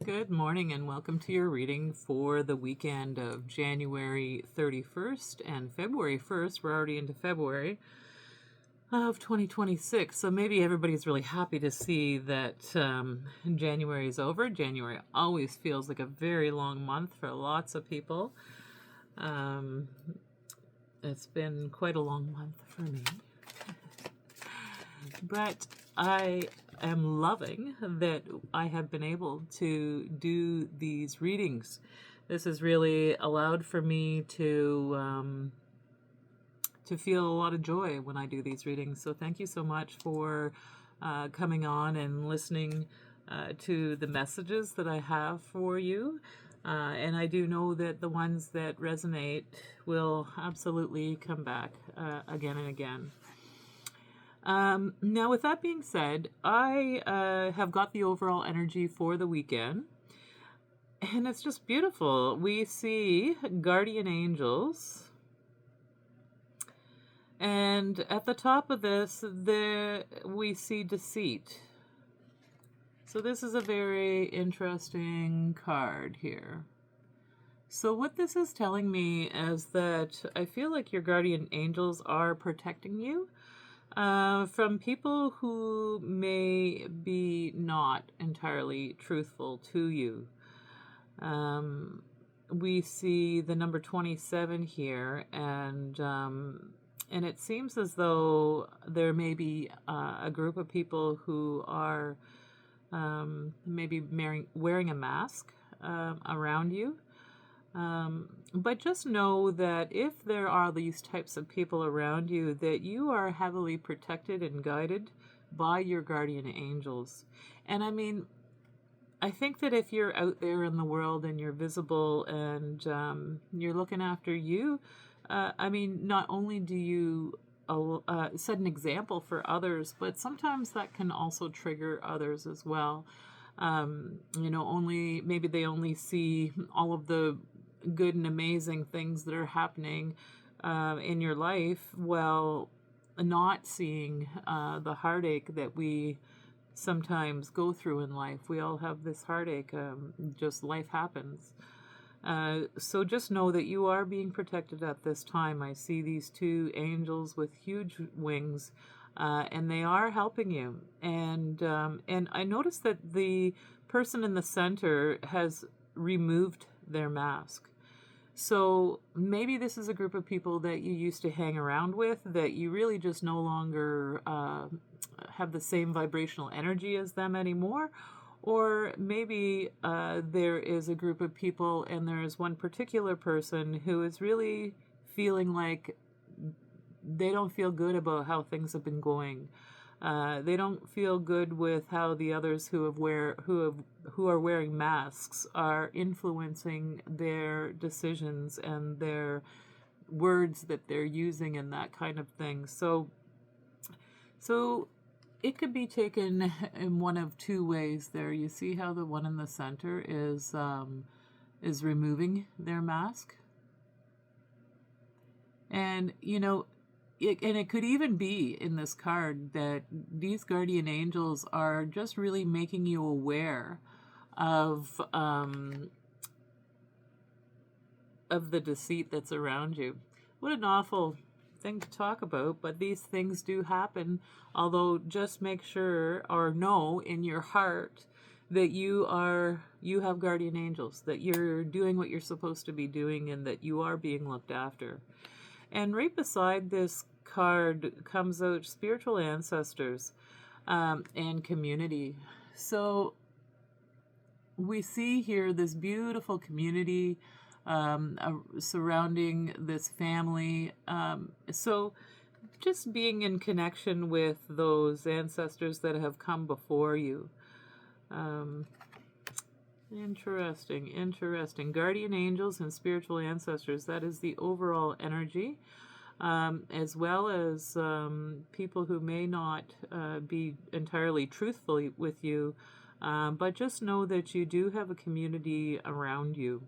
Good morning and welcome to your reading for the weekend of January 31st and February 1st. We're already into February of 2026, so maybe everybody's really happy to see that January is over. January always feels like a very long month for lots of people. It's been quite a long month for me. But I am loving that I have been able to do these readings. This has really allowed for me to feel a lot of joy when I do these readings. So thank you so much for coming on and listening to the messages that I have for you. And I do know that the ones that resonate will absolutely come back again and again. Now, with that being said, I have got the overall energy for the weekend, and it's just beautiful. We see guardian angels, and at the top of this, we see deceit. So this is a very interesting card here. So what this is telling me is that I feel like your guardian angels are protecting you from people who may be not entirely truthful to you. We see the number 27 here, and it seems as though there may be a group of people who are maybe wearing a mask around you. But just know that if there are these types of people around you, that you are heavily protected and guided by your guardian angels. And I mean, I think that if you're out there in the world and you're visible and you're looking after you, not only do you set an example for others, but sometimes that can also trigger others as well. Maybe they only see all of the good and amazing things that are happening in your life, while not seeing the heartache that we sometimes go through in life. We all have this heartache, just life happens. So just know that you are being protected at this time. I see these two angels with huge wings, and they are helping you. And I noticed that the person in the center has removed their mask. So maybe this is a group of people that you used to hang around with, that you really just no longer have the same vibrational energy as them anymore. Or maybe there is a group of people and there is one particular person who is really feeling like they don't feel good about how things have been going. They don't feel good with how the others who are wearing masks are influencing their decisions and their words that they're using and that kind of thing. So it could be taken in one of two ways there. You see how the one in the center is removing their mask? And, it could even be in this card that these guardian angels are just really making you aware of the deceit that's around you. What an awful thing to talk about, but these things do happen. Although just make sure or know in your heart that you have guardian angels, that you're doing what you're supposed to be doing, and that you are being looked after. And right beside this card comes out spiritual ancestors and community. So we see here this beautiful community surrounding this family. So just being in connection with those ancestors that have come before you. Interesting. Guardian angels and spiritual ancestors, that is the overall energy. As well as people who may not be entirely truthful with you, but just know that you do have a community around you.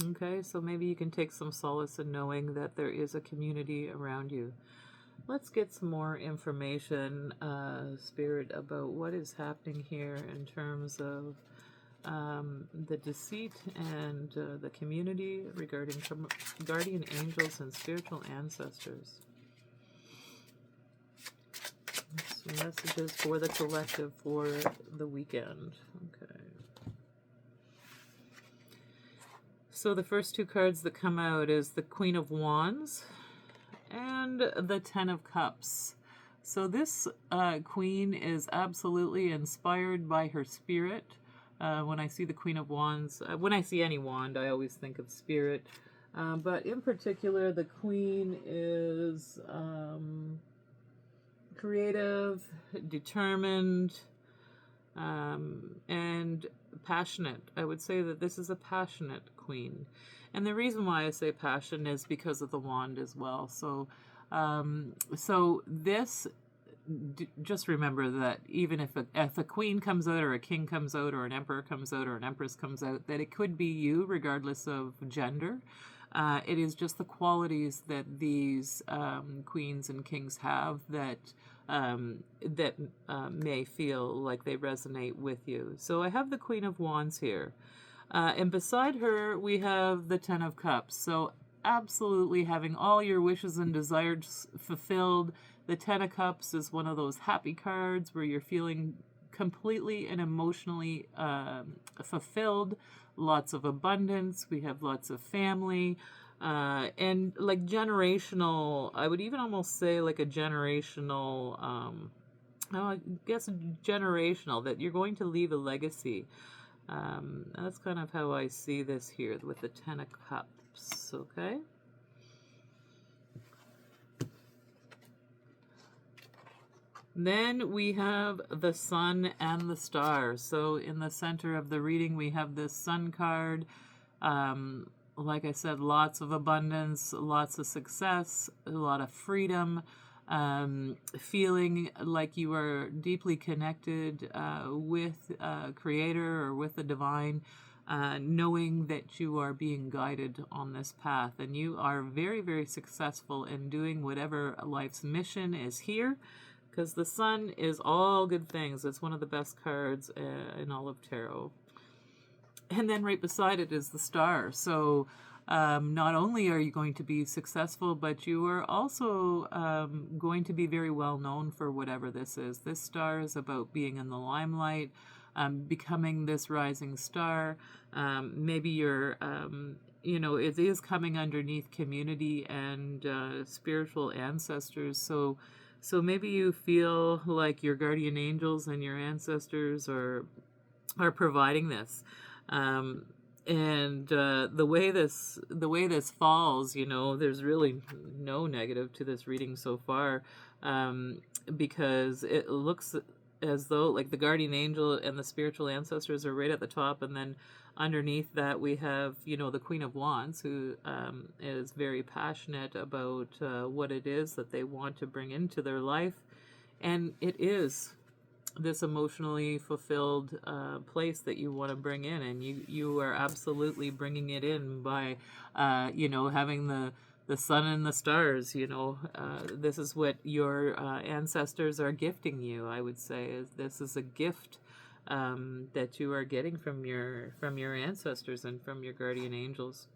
Okay, so maybe you can take some solace in knowing that there is a community around you. Let's get some more information, Spirit, about what is happening here in terms of the deceit and the community regarding guardian angels and spiritual ancestors. Some messages for the collective for the weekend. Okay. So the first two cards that come out is the Queen of Wands and the Ten of Cups. So this queen is absolutely inspired by her spirit. When I see the Queen of Wands, when I see any wand, I always think of spirit. But in particular, the queen is creative, determined, and passionate. I would say that this is a passionate queen. And the reason why I say passion is because of the wand as well. So this, just remember that even if a queen comes out, or a king comes out, or an emperor comes out, or an empress comes out, that it could be you regardless of gender. It is just the qualities that these queens and kings have that may feel like they resonate with you. So I have the Queen of Wands here. And beside her, we have the Ten of Cups. So absolutely having all your wishes and desires fulfilled. The Ten of Cups is one of those happy cards where you're feeling completely and emotionally fulfilled. Lots of abundance. We have lots of family. And like generational, I would even almost say like a generational, I guess generational, that you're going to leave a legacy. That's kind of how I see this here with the Ten of Cups, okay? Then we have the Sun and the Stars. So in the center of the reading, we have this Sun card. Like I said, lots of abundance, lots of success, a lot of freedom, feeling like you are deeply connected with Creator or with the Divine, knowing that you are being guided on this path. And you are very, very successful in doing whatever life's mission is here, because the Sun is all good things. It's one of the best cards in all of tarot. And then right beside it is the Star. So not only are you going to be successful, but you are also going to be very well known for whatever this is. This star is about being in the limelight, becoming this rising star. Maybe you're, it is coming underneath community and spiritual ancestors. So maybe you feel like your guardian angels and your ancestors are providing this. And the way this falls, there's really no negative to this reading so far, because it looks as though like the guardian angel and the spiritual ancestors are right at the top, and then underneath that we have the Queen of Wands, who is very passionate about what it is that they want to bring into their life, and it is this emotionally fulfilled place that you want to bring in, and you are absolutely bringing it in by having the sun and the stars. This is what your ancestors are gifting you. I would say this is a gift that you are getting from your ancestors and from your guardian angels.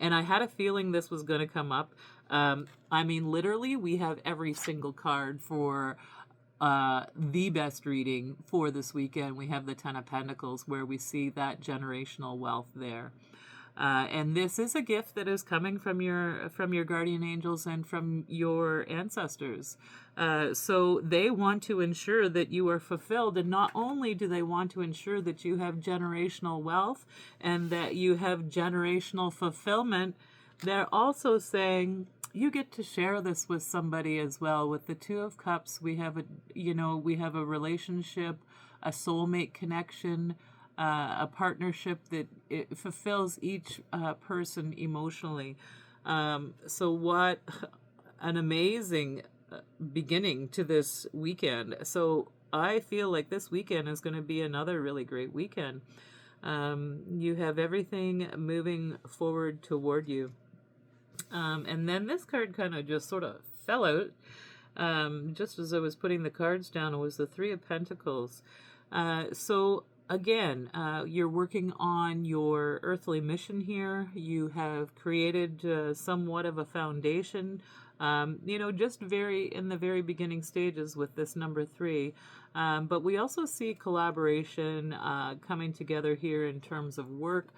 And I had a feeling this was going to come up. I mean, literally, we have every single card for the best reading for this weekend. We have the Ten of Pentacles, where we see that generational wealth there. And this is a gift that is coming from your guardian angels and from your ancestors. So they want to ensure that you are fulfilled. And not only do they want to ensure that you have generational wealth and that you have generational fulfillment, they're also saying, you get to share this with somebody as well. With the Two of Cups, we have a relationship, a soulmate connection, a partnership that it fulfills each person emotionally. So what an amazing beginning to this weekend. So I feel like this weekend is going to be another really great weekend. You have everything moving forward toward you. And then this card kind of just sort of fell out. Just as I was putting the cards down, it was the Three of Pentacles. So again, you're working on your earthly mission here. You have created somewhat of a foundation, just in the very beginning stages with this number 3. But we also see collaboration coming together here in terms of work.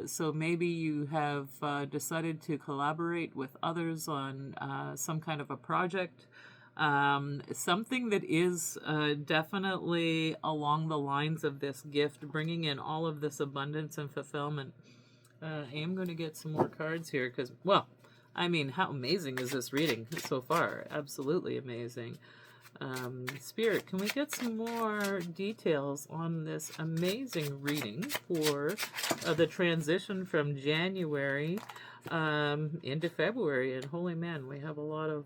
So maybe you have decided to collaborate with others on some kind of a project. Something that is definitely along the lines of this gift, bringing in all of this abundance and fulfillment. I am going to get some more cards here because, well, I mean, how amazing is this reading so far? Absolutely amazing. Spirit, can we get some more details on this amazing reading for the transition from January into February? And holy man, we have a lot of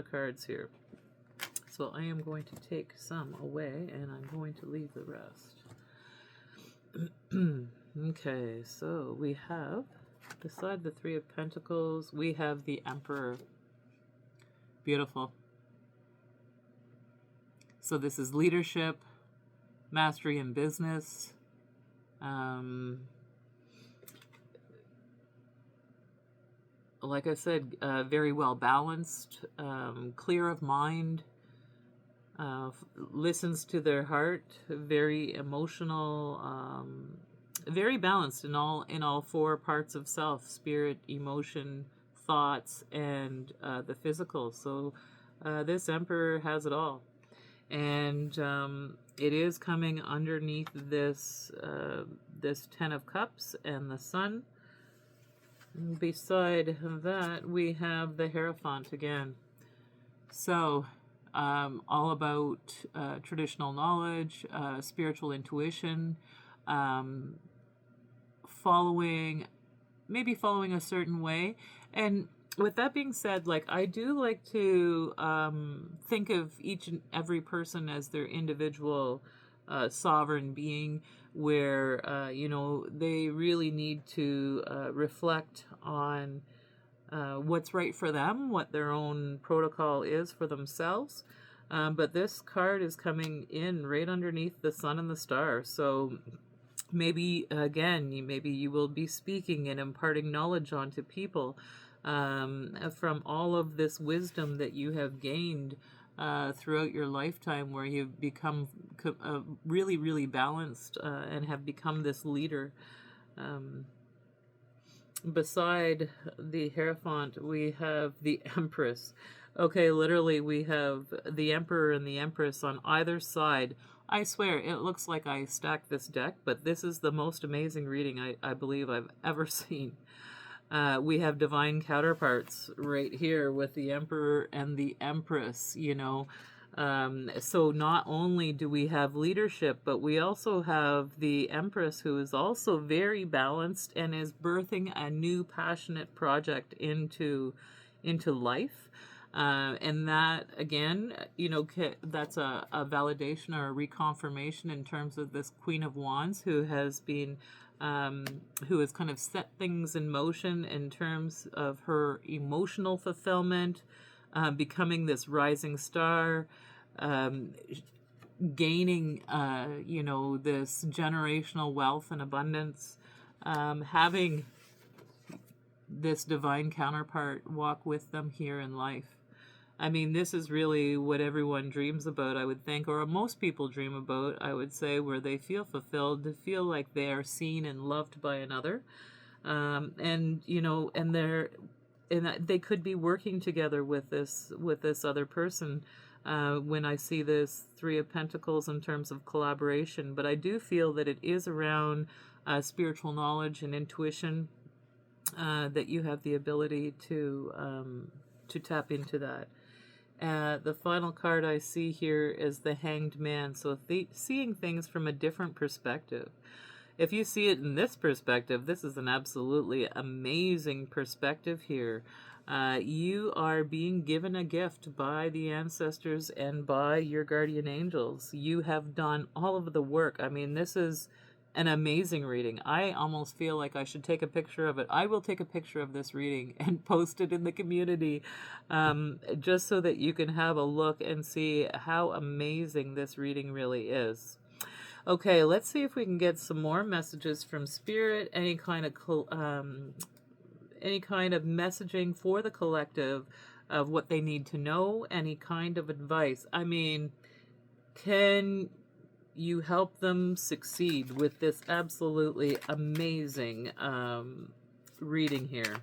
cards here. So I am going to take some away, and I'm going to leave the rest. Okay, so we have, beside the 3 of Pentacles, we have the Emperor. Beautiful. So this is leadership, mastery in business, like I said, very well balanced, clear of mind, listens to their heart, very emotional, very balanced in all 4 parts of self: spirit, emotion, thoughts, and the physical. So this Emperor has it all. And it is coming underneath this this 10 of Cups and the Sun. And beside that, we have the Hierophant again. So all about traditional knowledge, spiritual intuition, following a certain way. And with that being said, like, I do like to think of each and every person as their individual sovereign being, where they really need to reflect on what's right for them, what their own protocol is for themselves. But this card is coming in right underneath the Sun and the Star. So maybe, again, maybe you will be speaking and imparting knowledge onto people from all of this wisdom that you have gained throughout your lifetime, where you've become really, really balanced and have become this leader. Beside the Hierophant, we have the Empress. Okay, literally, we have the Emperor and the Empress on either side. I swear, it looks like I stacked this deck, but this is the most amazing reading I believe I've ever seen. We have divine counterparts right here with the Emperor and the Empress, so not only do we have leadership, but we also have the Empress, who is also very balanced and is birthing a new passionate project into life. And that, again, that's a validation or a reconfirmation in terms of this Queen of Wands, who has been who has kind of set things in motion in terms of her emotional fulfillment, becoming this rising star, gaining, this generational wealth and abundance, having this divine counterpart walk with them here in life. I mean, this is really what everyone dreams about, I would think, or most people dream about, I would say, where they feel fulfilled, to feel like they are seen and loved by another. And they could be working together with this other person. When I see this 3 of Pentacles in terms of collaboration, but I do feel that it is around spiritual knowledge and intuition, that you have the ability to tap into that. The final card I see here is the Hanged Man. So seeing things from a different perspective. If you see it in this perspective, this is an absolutely amazing perspective here. You are being given a gift by the ancestors and by your guardian angels. You have done all of the work. I mean, this is an amazing reading. I almost feel like I should take a picture of it. I will take a picture of this reading and post it in the community, just so that you can have a look and see how amazing this reading really is. Okay, let's see if we can get some more messages from Spirit. Any kind of messaging for the collective of what they need to know. Any kind of advice. I mean, can you help them succeed with this absolutely amazing reading here?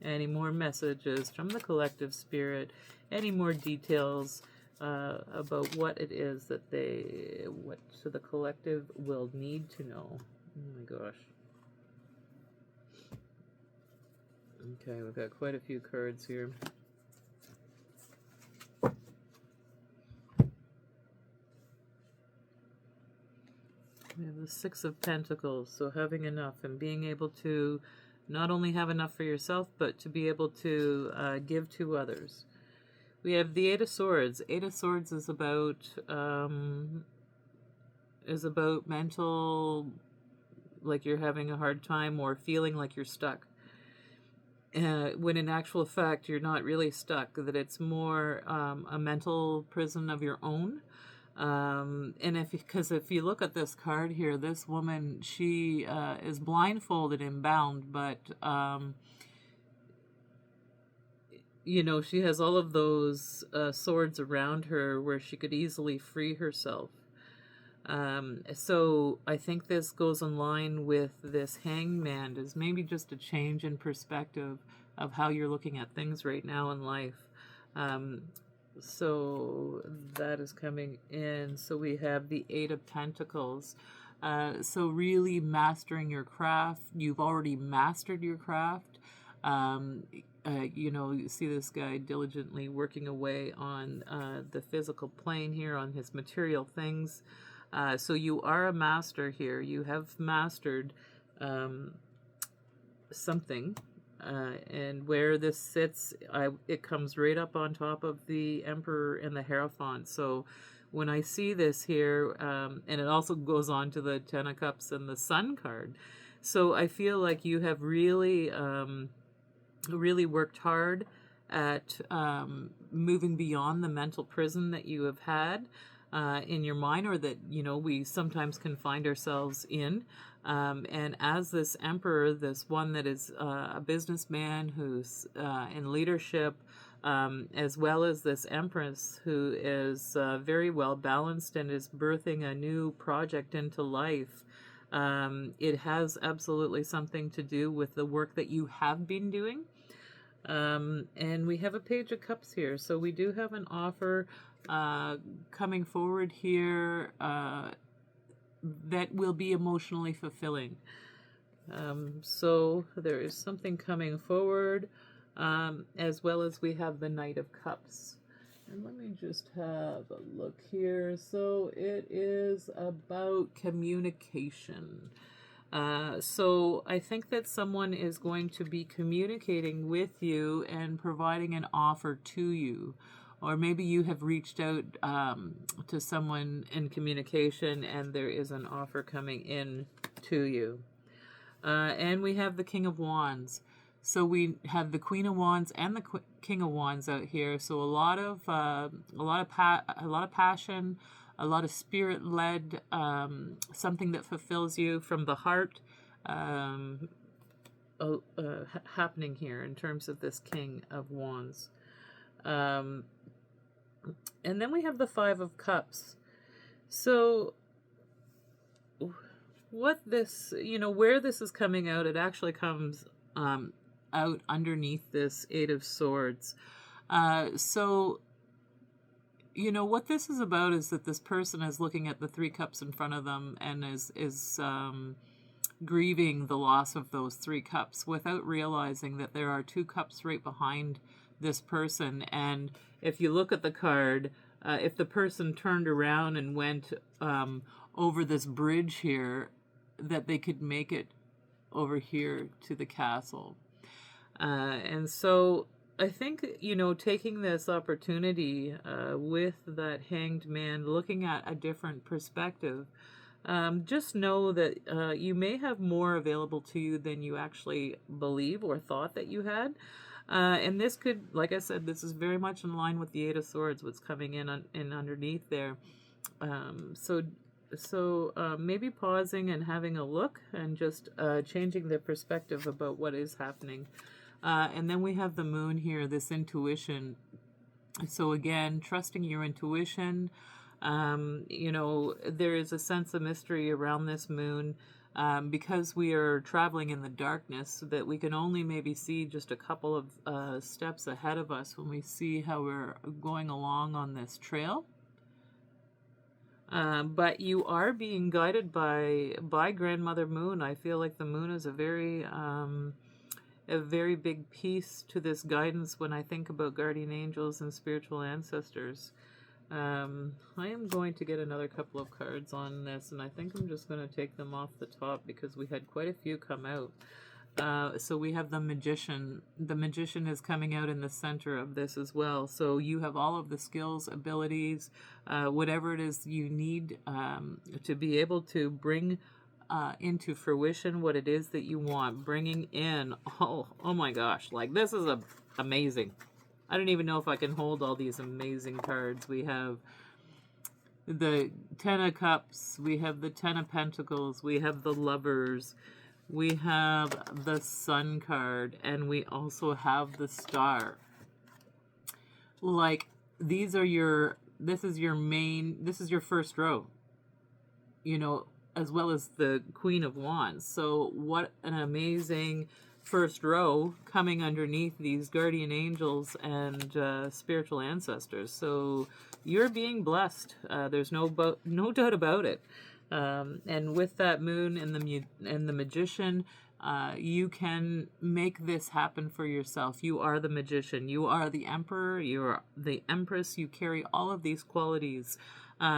Any more messages from the collective spirit? Any more details about what it is that what the collective will need to know? Oh my gosh. Okay, we've got quite a few cards here. We have the Six of Pentacles, so having enough and being able to not only have enough for yourself, but to be able to give to others. We have the Eight of Swords. Eight of Swords is about mental, like you're having a hard time or feeling like you're stuck. When in actual fact you're not really stuck, that it's more a mental prison of your own. And because if you look at this card here, this woman, she is blindfolded and bound, but you know, she has all of those swords around her where she could easily free herself. So I think this goes in line with this Hangman, is maybe just a change in perspective of how you're looking at things right now in life. So that is coming in. So we have the Eight of Pentacles. So really mastering your craft. You've already mastered your craft. You know, you see this guy diligently working away on the physical plane here, on his material things. So you are a master here. You have mastered something. And where this sits, it comes right up on top of the Emperor and the Hierophant. So when I see this here, and it also goes on to the Ten of Cups and the Sun card. So I feel like you have really, really worked hard at moving beyond the mental prison that you have had in your mind, or that, you know, we sometimes can find ourselves in. And as this Emperor, this one that is a businessman who's in leadership, as well as this Empress who is very well balanced and is birthing a new project into life, it has absolutely something to do with the work that you have been doing. And we have a Page of Cups here, so we do have an offer coming forward here that will be emotionally fulfilling. So there is something coming forward, as well as we have the Knight of Cups. And let me just have a look here. So it is about communication. So I think that someone is going to be communicating with you and providing an offer to you. Or maybe you have reached out to someone in communication and there is an offer coming in to you. And we have the King of Wands. So we have the Queen of Wands and the King of Wands out here. So a lot of passion, a lot of spirit-led, something that fulfills you from the heart, happening here in terms of this King of Wands. And then we have the Five of Cups. So what this, you know, where this is coming out, it actually comes out underneath this Eight of Swords. So, you know, what this is about is that this person is looking at the Three Cups in front of them and is grieving the loss of those Three Cups without realizing that there are two cups right behind this person. And if you look at the card, if the person turned around and went over this bridge here, that they could make it over here to the castle. And so I think, you know, taking this opportunity with that Hanged Man, looking at a different perspective, just know that you may have more available to you than you actually believe or thought that you had. And this could, like I said, this is very much in line with the Eight of Swords, what's coming in underneath there. So So maybe pausing and having a look and just changing the perspective about what is happening. And then we have the moon here, this intuition. So again, trusting your intuition. There is a sense of mystery around this moon. Because we are traveling in the darkness, that we can only maybe see just a couple of steps ahead of us when we see how we're going along on this trail. But you are being guided by Grandmother Moon. I feel like the moon is a very big piece to this guidance when I think about guardian angels and spiritual ancestors. I am going to get another couple of cards on this, and I think I'm just going to take them off the top because we had quite a few come out. So we have the Magician. The Magician is coming out in the center of this as well. So you have all of the skills, abilities, whatever it is you need to be able to bring into fruition what it is that you want. Bringing in, oh my gosh, like this is amazing. I don't even know if I can hold all these amazing cards. We have the Ten of Cups, we have the Ten of Pentacles, we have the Lovers, we have the Sun card, and we also have the Star. Like, this is your first row, as well as the Queen of Wands. So what an amazing first row coming underneath these guardian angels and spiritual ancestors. So you're being blessed. There's no doubt about it. And with that moon and the Magician, you can make this happen for yourself. You are the Magician. You are the Emperor. You are the Empress. You carry all of these qualities.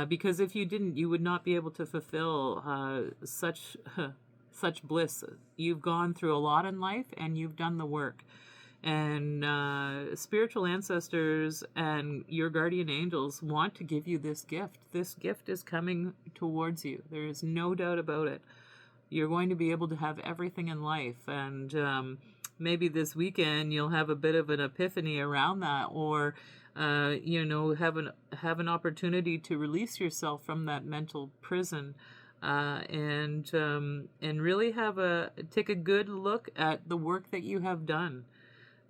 Because if you didn't, you would not be able to fulfill such bliss. You've gone through a lot in life, and you've done the work. And spiritual ancestors and your guardian angels want to give you this gift. This gift is coming towards you. There is no doubt about it. You're going to be able to have everything in life. And maybe this weekend you'll have a bit of an epiphany around that, or have an opportunity to release yourself from that mental prison. And really take a good look at the work that you have done,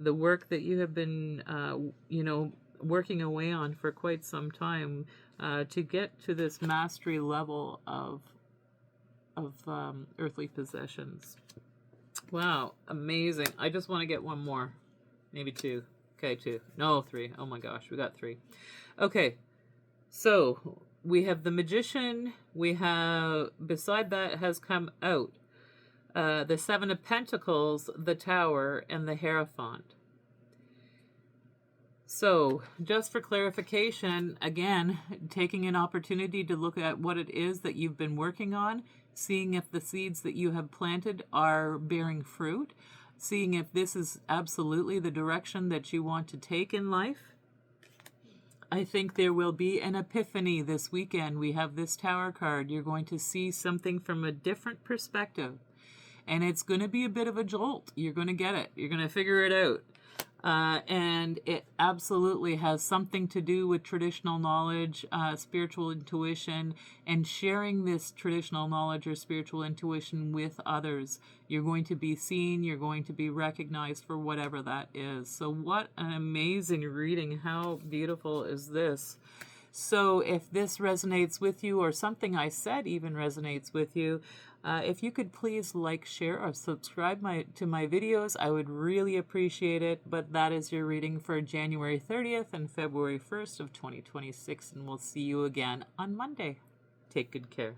the work that you have been, working away on for quite some time, to get to this mastery level of earthly possessions. Wow, amazing! I just want to get one more, maybe two. Okay, two. No, three. Oh my gosh, we got three. Okay, so we have the Magician. We have, beside that has come out the Seven of Pentacles, the Tower, and the Hierophant. So, just for clarification, again, taking an opportunity to look at what it is that you've been working on, seeing if the seeds that you have planted are bearing fruit, seeing if this is absolutely the direction that you want to take in life. I think there will be an epiphany this weekend. We have this Tower card. You're going to see something from a different perspective. And it's going to be a bit of a jolt. You're going to get it. You're going to figure it out. And it absolutely has something to do with traditional knowledge, spiritual intuition, and sharing this traditional knowledge or spiritual intuition with others. You're going to be seen, you're going to be recognized for whatever that is. So what an amazing reading. How beautiful is this? So if this resonates with you, or something I said even resonates with you, if you could please like, share, or subscribe to my videos, I would really appreciate it. But that is your reading for January 30th and February 1st of 2026, and we'll see you again on Monday. Take good care.